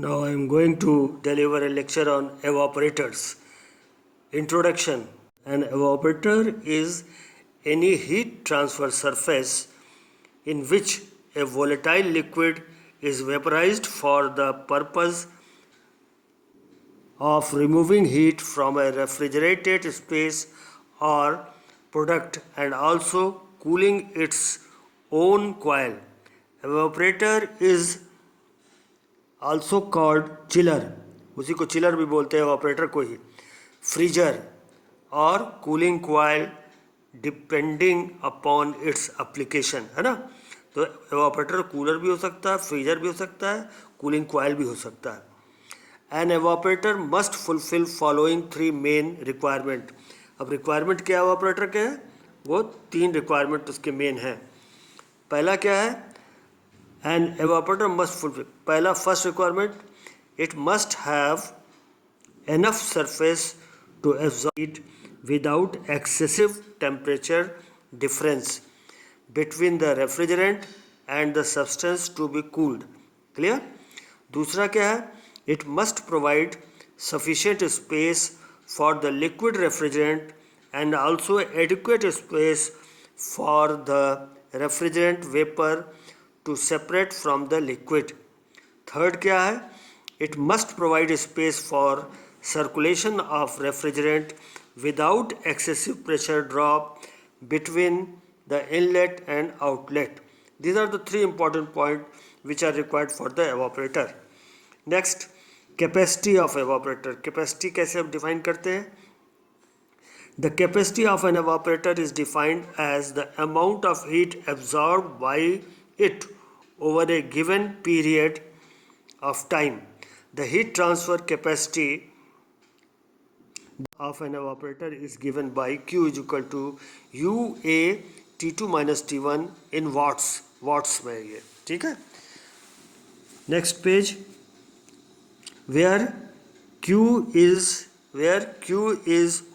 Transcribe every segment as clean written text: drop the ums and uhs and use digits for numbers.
Now I am going to deliver a lecture on evaporators. Introduction. An evaporator is any heat transfer surface in which a volatile liquid is vaporized for the purpose of removing heat from a refrigerated space or product and also cooling its own coil. Evaporator is also called chiller, उसी को chiller भी बोलते हैं evaporator को ही, freezer और cooling coil depending upon its application, है ना. तो evaporator कूलर भी हो सकता है, फ्रीजर भी हो सकता है, कूलिंग coil भी हो सकता है. An evaporator must fulfill following three main requirement. अब रिक्वायरमेंट क्या evaporator के है, वो तीन रिक्वायरमेंट उसके मेन हैं. पहला क्या है, an evaporator must fulfill, पहला first requirement, it must have enough surface to absorb heat without excessive temperature difference between the refrigerant and the substance to be cooled. Clear? दूसरा क्या है, it must provide sufficient space for the liquid refrigerant and also adequate space for the refrigerant vapor to separate from the liquid. Third क्या है, it must provide space for circulation of refrigerant without excessive pressure drop between the inlet and outlet. These are the three important points which are required for the evaporator. Next, capacity of evaporator. Capacity कैसे हम define करते हैं? The capacity of an evaporator is defined as the amount of heat absorbed by it over a given period of time. The heat transfer capacity of an evaporator is given by Q is equal to UA T2 minus T1 in watts. Watts में ये, ठीक है. Next page, where Q is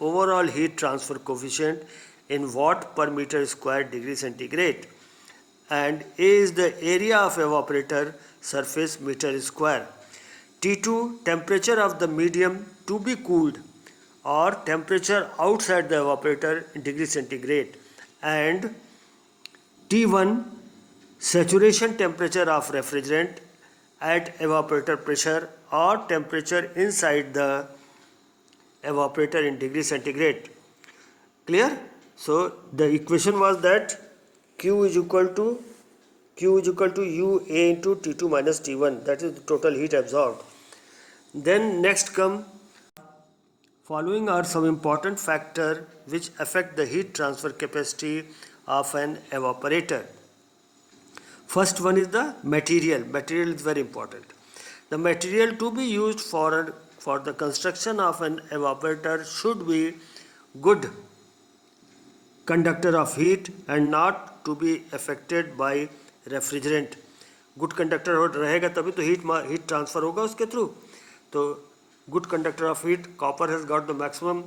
overall heat transfer coefficient in watt per meter square degree centigrade, and A is the area of evaporator surface meter square. T2 temperature of the medium to be cooled or temperature outside the evaporator in degree centigrade, and T1 saturation temperature of refrigerant at evaporator pressure or temperature inside the evaporator in degree centigrade. Clear? So the equation was that Q is equal to UA into T2 minus T1, that is the total heat absorbed. Then next come, following are some important factors which affect the heat transfer capacity of an evaporator. First one is the material. Material is very important. The material to be used for the construction of an evaporator should be good conductor of heat and not to be affected by refrigerant. Good conductor रहेगा तभी तो heat transfer होगा उसके through. तो good conductor of heat, copper has got the maximum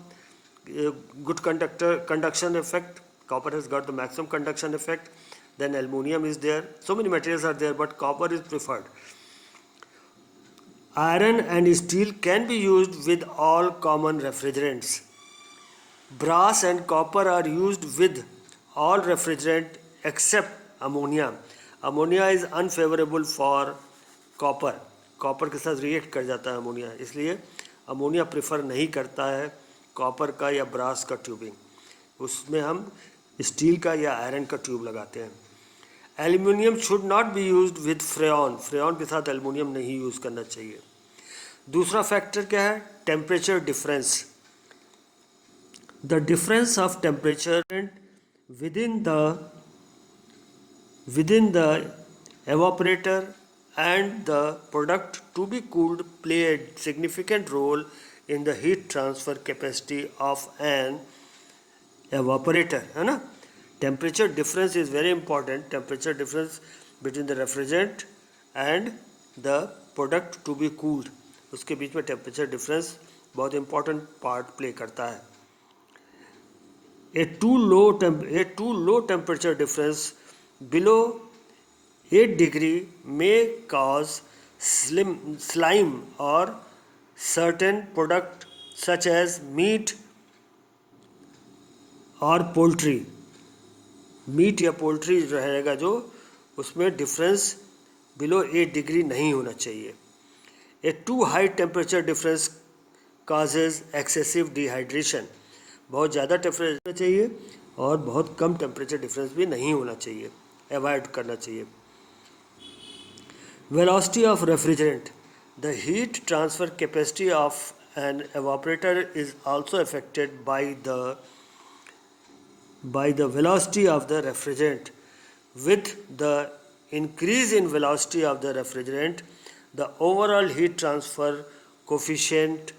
good conduction effect. Copper has got the maximum conduction effect. Then aluminium is there. So many materials are there, but copper is preferred. Iron and steel can be used with all common refrigerants. Brass and copper are used with all refrigerant except ammonia. Ammonia is unfavorable for copper. Copper के साथ react कर जाता है ammonia, इसलिए ammonia prefer नहीं करता है copper का या ब्रास का ट्यूबिंग. उसमें हम स्टील का या आयरन का ट्यूब लगाते हैं. Aluminium should not be used with Freon. Freon के साथ एल्युमिनियम नहीं यूज़ करना चाहिए. दूसरा फैक्टर क्या है, temperature difference. The difference of temperature within the evaporator and the product to be cooled play a significant role in the heat transfer capacity of an evaporator, है ना. Temperature difference is very important. Temperature difference between the refrigerant and the product to be cooled, उसके बीच में temperature difference बहुत important part play करता है. A too low temperature difference below 8 degree may cause slime or certain product such as meat और poultry, meet या poultry रहेगा जो, उसमें डिफरेंस बिलो 8 डिग्री नहीं होना चाहिए. A too high temperature difference causes excessive dehydration. बहुत ज़्यादा टेम्परेचर होना चाहिए और बहुत कम टेम्परेचर डिफरेंस भी नहीं होना चाहिए, अवॉइड करना चाहिए. Velocity of refrigerant. The heat transfer capacity of an evaporator is also affected by the velocity of the refrigerant. With the increase in velocity of the refrigerant, the overall heat transfer coefficient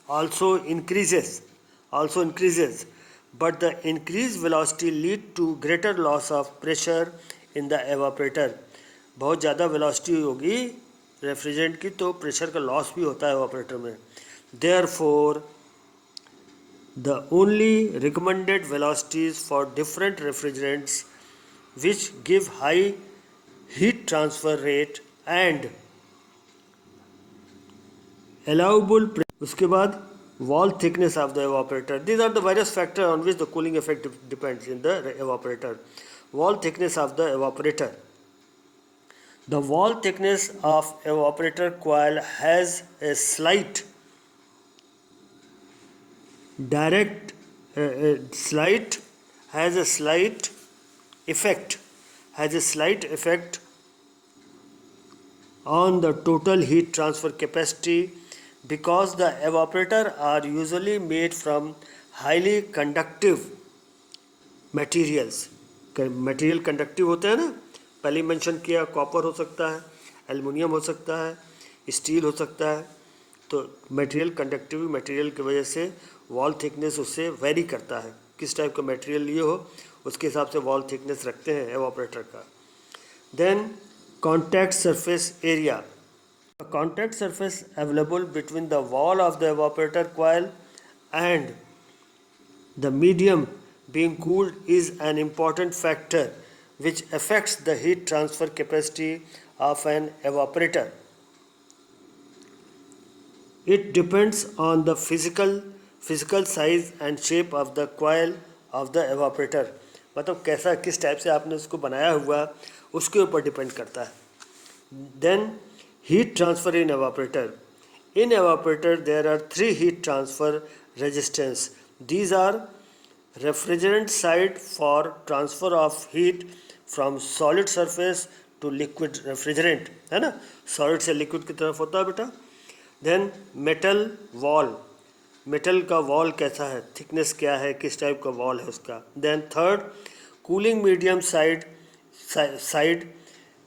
also increases, but the increased velocity lead to greater loss of pressure in the evaporator. बहुत ज़्यादा velocity होगी refrigerant की तो pressure का loss भी होता है evaporator में. Therefore, the only recommended velocities for different refrigerants which give high heat transfer rate and allowable उसके बाद wall thickness of the evaporator. These are the various factors on which the cooling effect depends in the evaporator. Wall thickness of the evaporator. The wall thickness of evaporator coil has a slight effect on the total heat transfer capacity because the evaporator are usually made from highly conductive materials. Material conductive होते हैं ना, पहले mention किया, copper हो सकता है, aluminium हो सकता है, स्टील हो सकता है. तो मटेरियल कंडक्टिव मटेरियल की वजह से वॉल थिकनेस उससे वेरी करता है. किस टाइप का मटेरियल लिए हो उसके हिसाब से वॉल थिकनेस रखते हैं एवापोरेटर का. Then contact surface area. Contact surface available between the wall of the evaporator coil and the medium being cooled is an important factor which affects the heat transfer capacity of an evaporator. It depends on the physical size and shape of the coil of the evaporator. मतलब कैसा किस type से आपने उसको बनाया हुआ उसके ऊपर डिपेंड करता है. Then heat transfer in evaporator. In evaporator there are 3 heat transfer resistance. These are refrigerant side for transfer of heat from solid surface to liquid refrigerant, है ना, solid से liquid की तरफ होता है बेटा. Then metal wall. metal का wall कैसा है, thickness क्या है, किस टाइप का wall है उसका. Then third, cooling medium side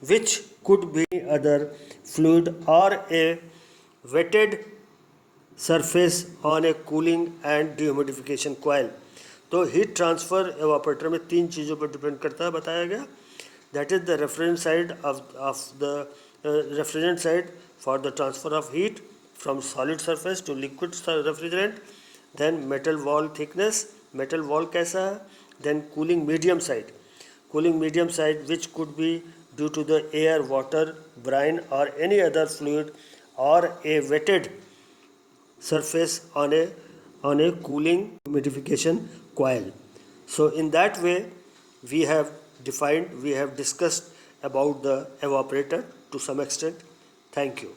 which could be other fluid or a wetted surface on a cooling and dehumidification coil. तो हीट ट्रांसफ़र एवापोरेटर में 3 चीज़ों पर डिपेंड करता है, बताया गया. That is the reference side of the refrigerant side for the transfer of heat from solid surface to liquid refrigerant. Then metal wall thickness, metal wall कैसा है. Then cooling medium side which could be due to the air, water, brine और any other fluid और a wetted surface on a cooling humidification coil. So in that way we have discussed about the evaporator to some extent. Thank you.